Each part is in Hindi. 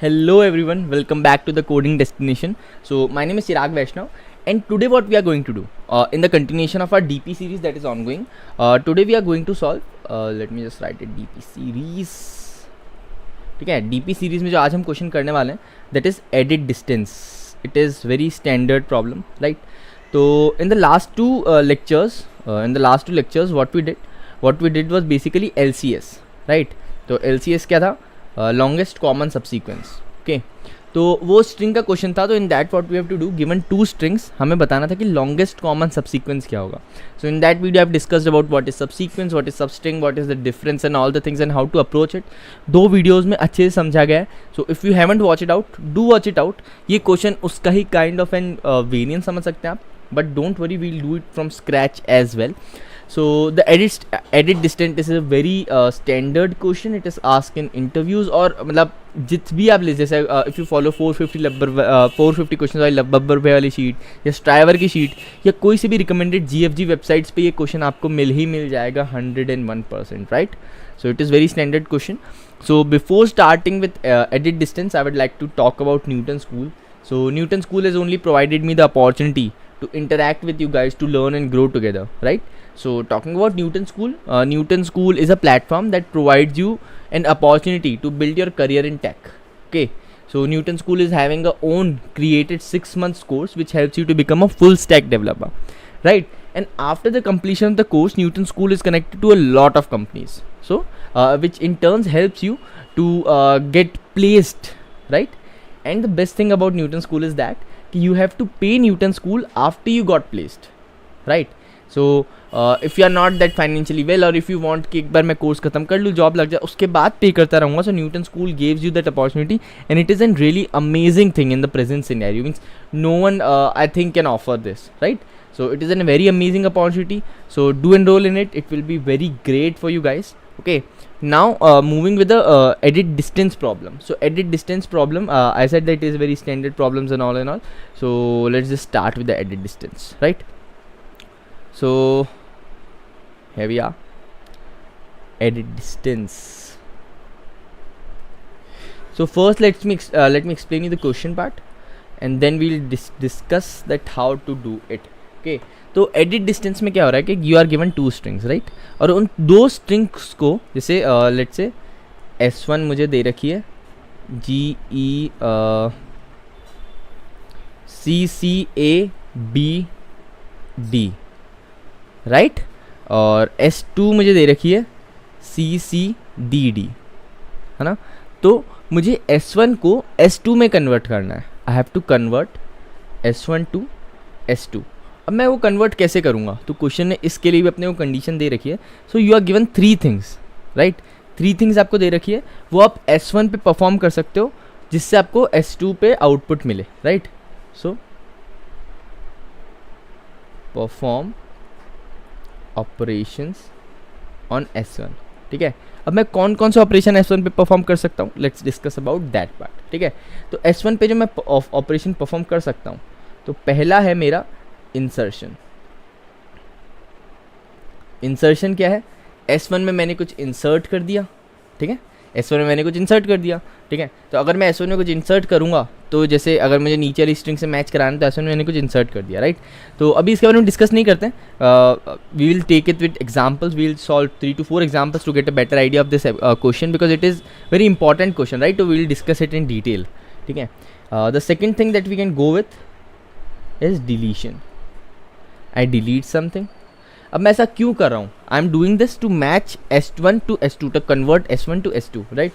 Hello everyone, welcome back to the coding destination. So my name is Chirag Vaishnav, and today what we are going to do in the continuation of our DP series that is ongoing. Today we are going to solve. Let me just write it DP series. ठीक है, DP series में जो आज हम क्वेश्चन करने वाले हैं that is edit distance. It is very standard problem, right? तो in the last two lectures what we did was basically LCS, right? तो LCS क्या था? Longest common subsequence. ओके, तो वो स्ट्रिंग का क्वेश्चन था. तो in that what we have to do, given two strings, हमें बताना था कि लॉन्गेस्ट कॉमन सबसीक्वेंस क्या होगा. So in that video I have discussed about what is subsequence, what is substring, what is the difference and all the things and how to approach it. दो वीडियोज़ में अच्छे से समझा गया है. So if you haven't watch it out, do watch it out. ये क्वेश्चन उसका ही काइंड ऑफ एन वेरिएंट समझ सकते हैं आप, but don't worry, we'll do it from scratch as well. So the edit distance is a very standard question. It is asked in interviews और मतलब जित भी आप ले, जैसे if you follow 450 क्वेश्चन वाली बब्बर वाली शीट या स्ट्राइवर की शीट या कोई से भी रिकमेंडेड GFG वेबसाइट्स पे ये क्वेश्चन आपको मिल जाएगा 101%, right. So it is very standard question. So before starting with edit distance, I would like to talk about Newton School. So Newton School has only provided me the opportunity to interact with you guys to learn and grow together, right? So talking about Newton School is a platform that provides you an opportunity to build your career in tech. Okay, so Newton School is having a own created 6 months course which helps you to become a full stack developer, right? And after the completion of the course, Newton School is connected to a lot of companies, so which in turn helps you to get placed, right? And the best thing about Newton School is that you have to pay Newton School after you got placed, right? So if you are not that financially well, or if you want कि एक बार मैं कोर्स खत्म कर लूँ, जॉब लग जाए, उसके बाद पे करता रहूँगा. So Newton School gives you that opportunity, and it is a really amazing thing in the present scenario. Means no one I think can offer this, right? So it is a very amazing opportunity. So do enroll in it. It will be very great for you guys. Okay. Now moving with the edit distance problem. So edit distance problem, I said that it is very standard problems and all. So let's just start with the edit distance, right? So here we are, edit distance. So first let me explain you the question part, and then we'll discuss that how to do it. Okay, तो edit distance में क्या हो रहा है कि you are given two strings, right? और उन दो strings को, जैसे let's say S1 मुझे दे रखी है GECCABD, राइट, और S2 मुझे दे रखी है CCDD, है ना. तो मुझे S1 को S2 में कन्वर्ट करना है. I have to convert S1 to S2. अब मैं वो कन्वर्ट कैसे करूँगा, तो क्वेश्चन ने इसके लिए भी अपने को कंडीशन दे रखी है. So you are given 3 things, right. 3 things आपको दे रखी है, वो आप S1 पे परफॉर्म कर सकते हो जिससे आपको S2 पे आउटपुट मिले, right. So perform operations on S1, ठीक है. अब मैं कौन कौन से ऑपरेशन S1 पे परफॉर्म कर सकता हूँ, let's discuss about that part, ठीक है. तो S1 पे जो मैं ऑपरेशन परफॉर्म कर सकता हूँ, तो पहला है मेरा इंसर्शन. इंसर्शन क्या है, S1 में मैंने कुछ इंसर्ट कर दिया, ठीक है. S1 में मैंने कुछ इंसर्ट कर दिया, ठीक है. तो अगर मैं S1 में कुछ इंसर्ट करूँगा, तो जैसे अगर मुझे नीचे वाली स्ट्रिंग से मैच कराना, तो S1 में मैंने कुछ इंसर्ट कर दिया, राइट. तो अभी इसके बारे में डिस्कस नहीं करते हैं. We will take it with examples. We will solve 3 to 4 examples to get a better idea of this question, because it is very important question, right. तो we will discuss it in detail, ठीक है. The second thing that we can go with is deletion. I delete something. अब मैं ऐसा क्यों कर रहा हूँ, I am doing this to match S1 to S2, to convert S1 to S2, right.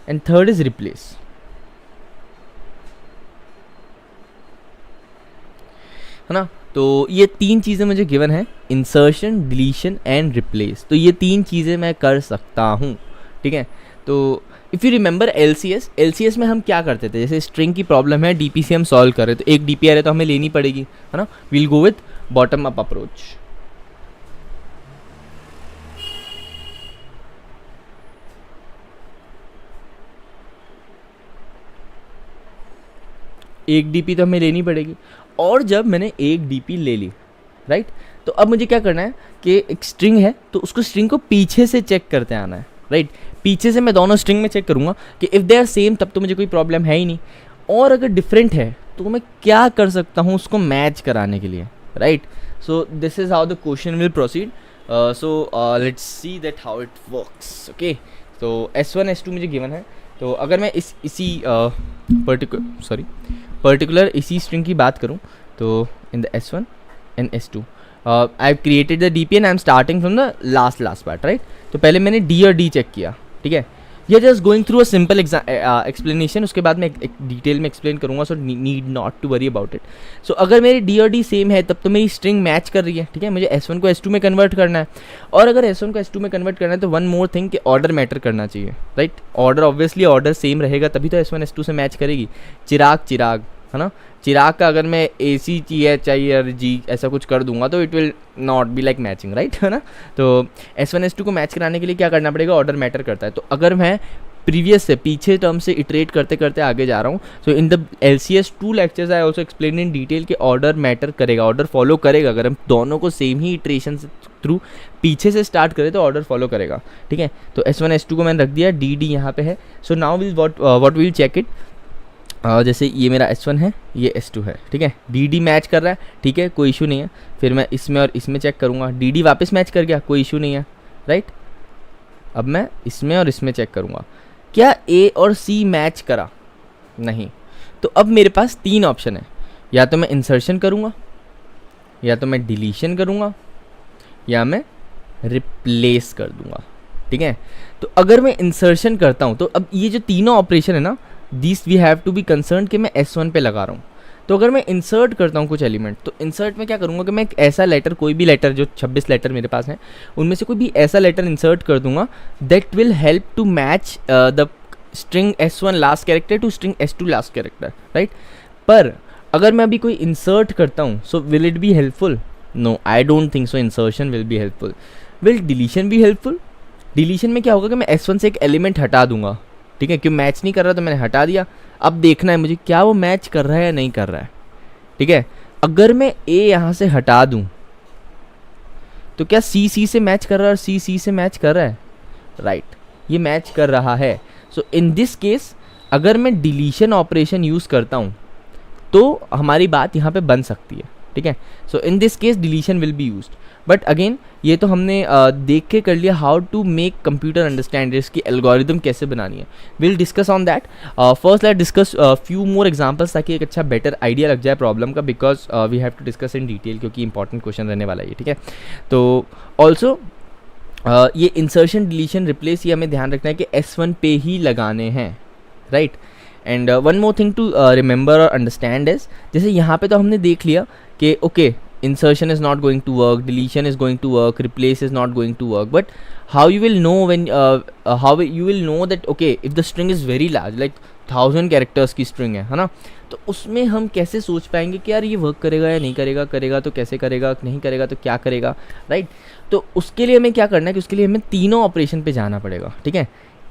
And third is replace, है ना. तो ये 3 चीज़ें मुझे गिवन है, इंसर्शन, डिलीशन एंड रिप्लेस. तो ये 3 चीज़ें मैं कर सकता हूँ, ठीक है. तो इफ़ यू रिमेंबर LCS में हम क्या करते थे, जैसे स्ट्रिंग की प्रॉब्लम है, DP से हम सॉल्व कर रहे, तो एक DP आ रहा है तो हमें लेनी पड़ेगी, है ना. We'll go with bottom up approach. एक DP तो हमें लेनी पड़ेगी, और जब मैंने एक DP ले ली, राइट, तो अब मुझे क्या करना है कि एक स्ट्रिंग है, तो उसको स्ट्रिंग को पीछे से चेक करते आना है, राइट। पीछे से मैं दोनों स्ट्रिंग में चेक करूँगा कि इफ़ दे आर सेम तब तो मुझे कोई प्रॉब्लम है ही नहीं, और अगर डिफरेंट है तो मैं क्या कर सकता हूँ उसको मैच कराने के लिए, right. So this is how the question will proceed. So let's see that how it works. Okay, तो S1 S2 मुझे गिवन है, तो अगर मैं इसी पर्टिकुलर इसी स्ट्रिंग की बात करूँ तो in the S1 and S2 I have created the DP and I am starting from the last part, right. तो पहले मैंने D और D चेक किया, ठीक है। ये just going through a simple explanation, उसके बाद मैं एक डिटेल में एक्सप्लेन करूँगा, so need not to worry about it. So अगर मेरी D और D सेम है तब तो मेरी स्ट्रिंग मैच कर रही है, ठीक है। मुझे S1 को S2 में कन्वर्ट करना है, और अगर S1 को S2 में कन्वर्ट करना है तो वन मोर थिंग कि ऑर्डर मैटर करना चाहिए, right. Order obviously order same रहेगा तभी तो S1 S2 से मैच करेगी। चिराग है ना, चिराग का अगर मैं ACGHIRG ऐसा कुछ कर दूंगा तो it will not be like matching, right, है ना। तो S1 S2 को मैच कराने के लिए क्या करना पड़ेगा, ऑर्डर मैटर करता है। तो अगर मैं प्रीवियस से पीछे टर्म से इटरेट करते करते आगे जा रहा हूँ, so in the LCS 2 lectures I also explain in detail कि ऑर्डर मैटर करेगा, ऑर्डर फॉलो करेगा। अगर हम दोनों को सेम ही इटरेशन से थ्रू पीछे से स्टार्ट करें तो ऑर्डर फॉलो करेगा, ठीक है। तो S1 S2 को मैंने रख दिया, DD यहाँ पे है। So now will what will check it, जैसे ये मेरा S1 है, ये S2 है, ठीक है। DD मैच कर रहा है, ठीक है, कोई इशू नहीं है। फिर मैं इसमें और इसमें चेक करूँगा, DD वापस मैच कर गया, कोई इशू नहीं है, राइट। अब मैं इसमें और इसमें चेक करूँगा, क्या A और C मैच करा, नहीं। तो अब मेरे पास 3 ऑप्शन है, या तो मैं इंसर्शन करूँगा, या तो मैं डिलीशन करूँगा, या मैं रिप्लेस कर दूँगा, ठीक है। तो अगर मैं इंसर्शन करता हूँ तो अब ये जो तीनों ऑपरेशन है ना, this we have to be concern कि मैं S1 पे लगा रहा हूँ। तो अगर मैं इंसर्ट करता हूँ कुछ एलिमेंट, तो इंसर्ट में क्या करूँगा कि मैं एक ऐसा लेटर, कोई भी लेटर, जो 26 लेटर मेरे पास हैं उनमें से कोई भी ऐसा लेटर इंसर्ट कर दूंगा that will help to match the string S1 last character to string S2 last character, right. पर अगर मैं अभी कोई इंसर्ट करता हूँ, so will it be helpful? No, I don't think so insertion will be helpful. Will deletion be helpful? Deletion में क्या होगा कि मैं S1 से एक एलिमेंट हटा दूंगा, ठीक है, क्यों मैच नहीं कर रहा तो मैंने हटा दिया। अब देखना है मुझे क्या वो मैच कर रहा है या नहीं कर रहा है, ठीक है। अगर मैं A यहाँ से हटा दूं तो क्या C से मैच कर रहा है और C से मैच कर रहा है, राइट, ये मैच कर रहा है। सो इन दिस केस अगर मैं डिलीशन ऑपरेशन यूज़ करता हूँ तो हमारी बात यहाँ पे बन सकती है, ठीक है। So in this case deletion will be used. But again ये तो हमने देख के कर लिया how to make computer understand इसकी एल्गोरिदम कैसे बनानी है। Will discuss on that. First let discuss few more examples ताकि एक अच्छा बेटर आइडिया लग जाए प्रॉब्लम का, because we have to discuss in detail क्योंकि इंपॉर्टेंट क्वेश्चन रहने वाला है ये, ठीक है। तो ऑल्सो ये इंसर्शन डिलीशन रिप्लेस ये हमें ध्यान रखना है कि S1 पे ही लगाने हैं, right. And one more thing to remember और अंडरस्टैंड इज, जैसे यहाँ पे तो हमने देख लिया कि okay insertion is not going to work, deletion is going to work, replace is not going to work, but how you will know when how you will know that okay if the string is very large like 1000 characters की string है ना, तो उसमें हम कैसे सोच पाएंगे कि यार ये वर्क करेगा या नहीं करेगा, करेगा तो कैसे करेगा, नहीं करेगा तो क्या करेगा, राइट। तो उसके लिए हमें क्या करना है कि उसके लिए हमें तीनों ऑपरेशन पे जाना पड़ेगा, ठीक है।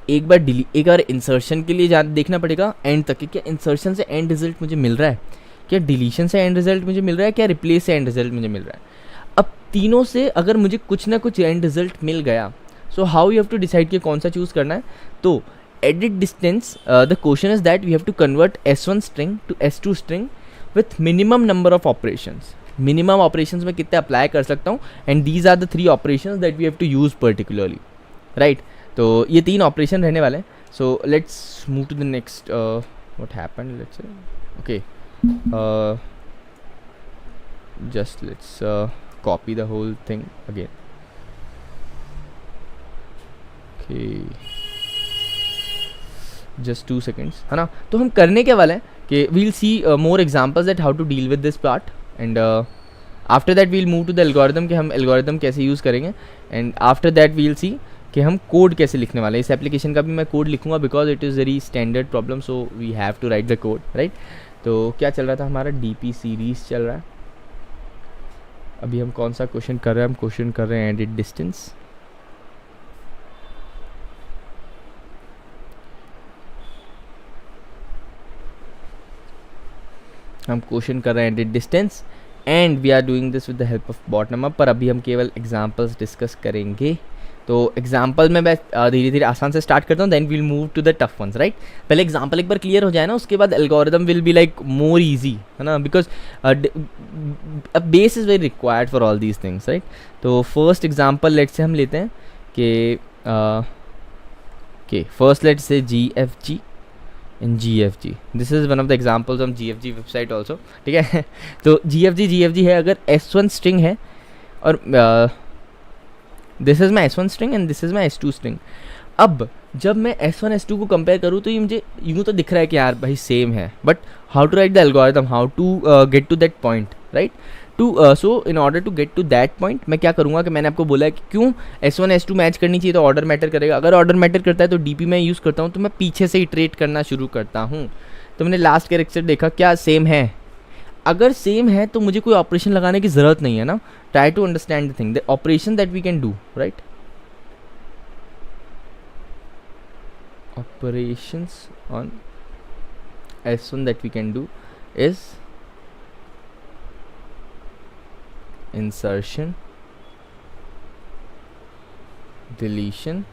एक बार इंसर्शन के लिए देखना पड़ेगा एंड तक, क्या इंसर्शन से एंड रिजल्ट मुझे मिल रहा है, क्या डिलीशन से एंड रिजल्ट मुझे मिल रहा है, क्या रिप्लेस से एंड रिजल्ट मुझे मिल रहा है। अब तीनों से अगर मुझे कुछ ना कुछ एंड रिजल्ट मिल गया, so how you have to decide कि कौन सा चूज़ करना है। तो edit distance, the question is that we have to convert S1 string to S2 string with minimum number of operations. Minimum operations में कितने अप्लाई कर सकता हूँ, and these are the 3 operations that we have to use particularly, right. तो ये 3 ऑपरेशन रहने वाले हैं। So let's move to the next what happened, let's say okay just let's copy the whole thing again, okay just 2 seconds, है ना। तो हम करने के वाले हैं कि we'll see more examples that how to deal with this part, and after that we'll move to the algorithm कि हम algorithm कैसे यूज़ करेंगे, and after that we'll see कि हम कोड कैसे लिखने वाले हैं। इस एप्लीकेशन का भी मैं कोड लिखूंगा because it is very standard problem, so we have to write the code, right. तो क्या चल रहा था हमारा, DP सीरीज़ चल रहा है। अभी हम कौन सा क्वेश्चन कर रहे हैं, हम क्वेश्चन कर रहे हैं एडिट डिस्टेंस। हम क्वेश्चन कर रहे हैं edit distance and we are doing this with the help of bot number, पर अभी हम केवल एग्जांपल्स डिस्कस करेंगे। तो तो एग्जाम्पल में मैं धीरे धीरे आसान से स्टार्ट करता हूँ, then we'll move to the tough ones, right. पहले एग्जाम्पल एक बार क्लियर हो जाए ना, उसके बाद algorithm will be like more easy, है ना, because a base is very required for all these things, right. तो फर्स्ट एग्जाम्पल लेट से हम लेते हैं कि first let say GFG and GFG, this is one of the examples on GFG website also, ठीक है। तो GFG है, अगर S1 स्ट्रिंग है और this is my S1 string and this is my S2 string. अब जब मैं S1 S2 को कंपेयर करूँ तो ये मुझे यूँ तो दिख रहा है कि यार भाई सेम है, but how to write the algorithm, how to get to that point, right. So in order to get to that point मैं क्या करूँगा कि मैंने आपको बोला है कि क्यों S1 S2 मैच करनी चाहिए, तो ऑर्डर मैटर करेगा। अगर ऑर्डर मैटर करता है तो DP में यूज़ करता हूँ, तो मैं पीछे से इटरेट करना शुरू करता हूँ। तो मैंने लास्ट कैरेक्टर देखा क्या सेम है, अगर सेम है तो मुझे कोई ऑपरेशन लगाने की ज़रूरत नहीं है ना। Try to understand the thing, the operation that we can do, right. operations on S1 that we can do is insertion, deletion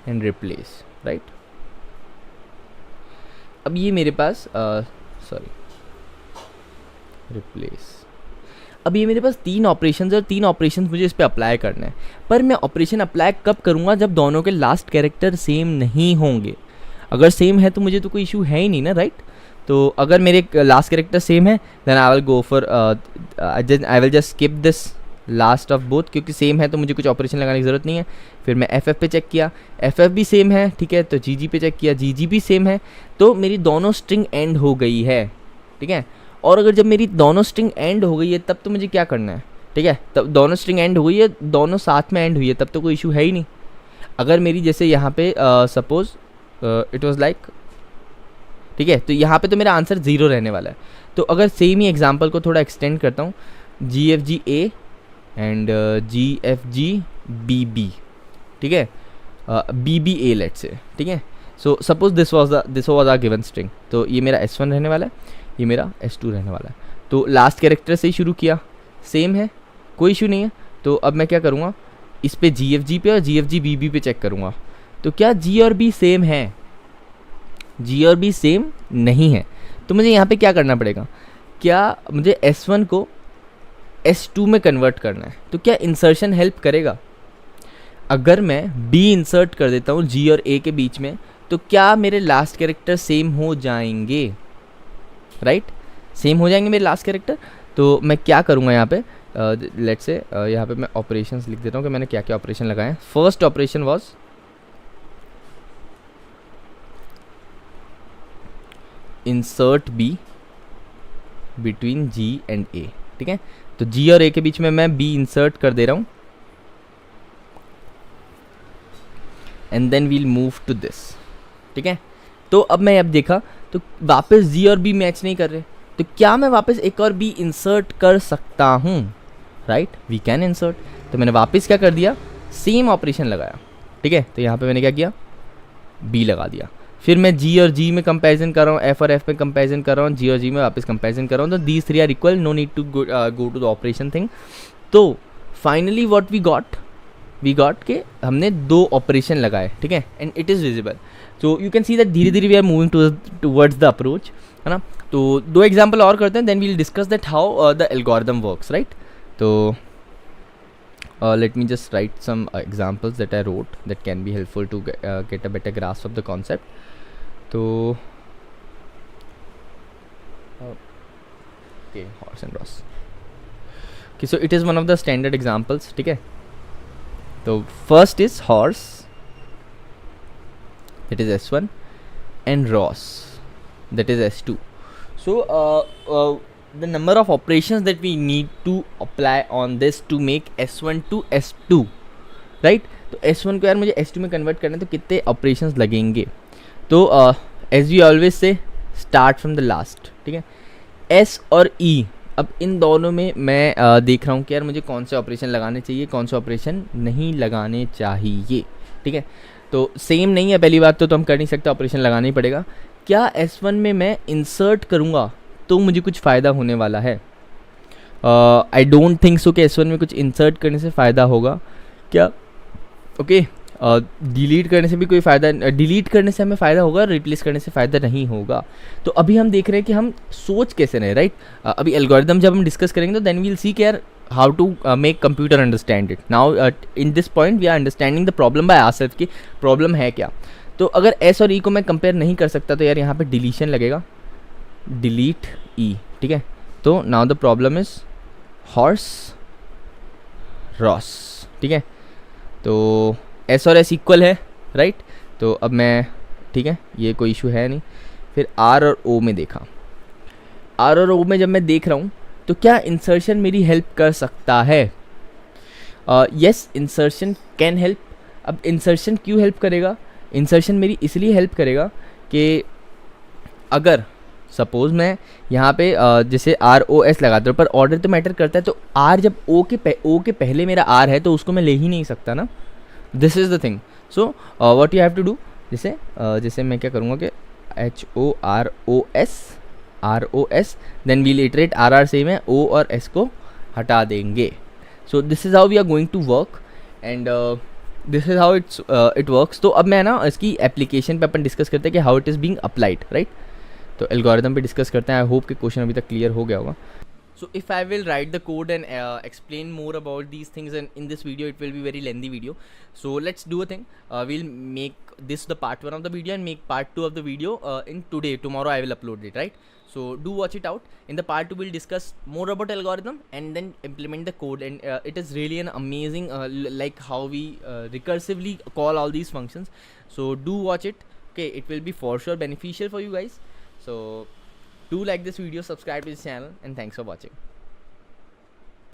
and replace, right। अब ये मेरे पास रिप्लेस, अब ये मेरे पास 3 ऑपरेशंस और 3 ऑपरेशंस मुझे इस पर अप्लाई करना है। पर मैं ऑपरेशन अप्लाई कब करूँगा, जब दोनों के लास्ट कैरेक्टर सेम नहीं होंगे। अगर सेम है तो मुझे तो कोई इशू है ही नहीं ना, राइट। तो अगर मेरे लास्ट कैरेक्टर सेम है then I will go for I will just skip this last of both, क्योंकि सेम है तो मुझे कुछ ऑपरेशन लगाने की ज़रूरत नहीं है। फिर मैं FF पे चेक किया, FF भी सेम है, ठीक है, तो GG पे चेक किया, GG भी सेम है, तो मेरी दोनों स्ट्रिंग एंड हो गई है, ठीक है। और अगर जब मेरी दोनों स्ट्रिंग एंड हो गई है तब तो मुझे क्या करना है, ठीक है, तब दोनों स्ट्रिंग एंड हुई है, दोनों साथ में एंड हुई है, तब तो कोई इशू है ही नहीं। अगर मेरी जैसे यहाँ पे सपोज इट वाज लाइक, ठीक है, तो यहाँ पे तो मेरा आंसर 0 रहने वाला है। तो अगर सेम ही एग्जांपल को थोड़ा एक्सटेंड करता हूँ, GFG A and GFG BB, ठीक है, BB A लेट से, ठीक है। So suppose this was a given string, तो ये मेरा S1 रहने वाला है, ये मेरा S2 रहने वाला है। तो लास्ट कैरेक्टर से ही शुरू किया, सेम है, कोई इशू नहीं है। तो अब मैं क्या करूँगा, इस पे GFG पे और GFG BB पे चेक करूँगा, तो क्या G और B सेम है, G और B सेम नहीं है। तो मुझे यहाँ पे क्या करना पड़ेगा, क्या मुझे S1 को S2 में कन्वर्ट करना है, तो क्या इंसर्शन हेल्प करेगा। अगर मैं B इंसर्ट कर देता हूँ G और A के बीच में, तो क्या मेरे लास्ट कैरेक्टर सेम हो जाएंगे, राइट, सेम हो जाएंगे मेरे लास्ट कैरेक्टर। तो मैं क्या करूँगा यहाँ पे, लेट्स से यहाँ पे मैं ऑपरेशंस लिख देता हूँ कि मैंने क्या क्या ऑपरेशन लगाए हैं। First operation was insert B between G and A, ठीक है। तो G और A के बीच में मैं B इंसर्ट कर दे रहा हूँ, and then we'll move to this, ठीक है। तो अब मैं अब देखा तो वापस G और B मैच नहीं कर रहे, तो क्या मैं वापस एक और B इंसर्ट कर सकता हूँ, राइट, वी कैन इंसर्ट। तो मैंने वापस क्या कर दिया, सेम ऑपरेशन लगाया, ठीक है। तो यहाँ पे मैंने क्या किया, B लगा दिया। फिर मैं G और G में कंपैरिजन कर रहा हूँ, F और F में कंपैरिजन कर रहा हूँ, G और G में वापस कंपैरिजन कर रहा हूँ। तो these 3 are equal, no need to go to the operation thing. तो फाइनली व्हाट वी गॉट के हमने 2 ऑपरेशन लगाए, ठीक है, and it is visible. So you can see that धीरे धीरे we are moving towards the approach, है ना। तो 2 एग्जाम्पल और करते हैं, then we will discuss that how the algorithm works, right. तो let me just write some examples that I wrote that can be helpful to get a better grasp of the concept. So okay, horse and Ross. Okay, so it is one of the standard examples, ठीक है। तो first is horse, that is S1, and Ross, that is S2. So the number of operations that we need to apply on this to make S1 to S2, right। तो S1 को यार मुझे S2 में कन्वर्ट करना है, तो कितने ऑपरेशंस लगेंगे। तो as we always say start from the last, ठीक है। S और E, अब इन दोनों में मैं देख रहा हूँ कि यार मुझे कौन से ऑपरेशन लगाने चाहिए, कौन से ऑपरेशन नहीं लगाने चाहिए, ठीक है। तो सेम नहीं है पहली बात, तो हम कर नहीं सकते, ऑपरेशन लगाना ही पड़ेगा। क्या S1 में मैं इंसर्ट करूँगा तो मुझे कुछ फ़ायदा होने वाला है। आई डोंट थिंक सो कि S1 में कुछ इंसर्ट करने से फ़ायदा होगा। क्या ओके, डिलीट करने से भी कोई फ़ायदा, डिलीट करने से हमें फ़ायदा होगा, रिप्लेस करने से फ़ायदा नहीं होगा। तो अभी हम देख रहे हैं कि हम सोच कैसे रहे, राइट। अभी एल्गोरिदम जब हम डिस्कस करेंगे तो then we'll see care how to make computer understand it. Now in this point we are understanding the problem by ourself कि प्रॉब्लम है क्या। तो अगर एस और ई को मैं कंपेयर नहीं कर सकता तो यार यहाँ पे डिलीशन लगेगा, डिलीट ई, ठीक है। तो now the problem is horse Ross, ठीक है। तो एस और एस इक्वल है, राइट। तो अब मैं, ठीक है, ये कोई इशू है नहीं। फिर आर और ओ में देखा, आर और ओ में जब मैं देख रहा हूँ तो क्या इंसर्शन मेरी हेल्प कर सकता है? Yes, insertion can help. अब इंसर्शन क्यों हेल्प करेगा? इंसर्शन मेरी इसलिए हेल्प करेगा कि अगर सपोज़ मैं यहाँ पे जैसे आर ओ एस लगाता हूँ, पर ऑर्डर तो मैटर करता है। तो आर जब ओ के पहले मेरा आर है तो उसको मैं ले ही नहीं सकता ना। This is the thing. So what you have to do, जैसे मैं क्या करूँगा कि HOROS then we'll iterate, are same है, ओ और एस को हटा देंगे। So this is how we are going to work and this is how it works. तो अब मैं ना इसकी एप्लीकेशन पे अपन डिस्कस करते हैं कि how it is being applied, right. तो एल्गोरिदम पे डिस्कस करते हैं। आई होप कि क्वेश्चन अभी तक क्लियर हो गया होगा। So if I will write the code and explain more about these things in this video, it will be very lengthy video. So let's do a thing. We'll make this the part 1 of the video and make part 2 of the video in tomorrow I will upload it, right? So do watch it out. In the part 2 we'll discuss more about algorithm and then implement the code, and it is really an amazing like how we recursively call all these functions. So do watch it. Okay, it will be for sure beneficial for you guys. So do like this video, subscribe to this channel, and thanks for watching.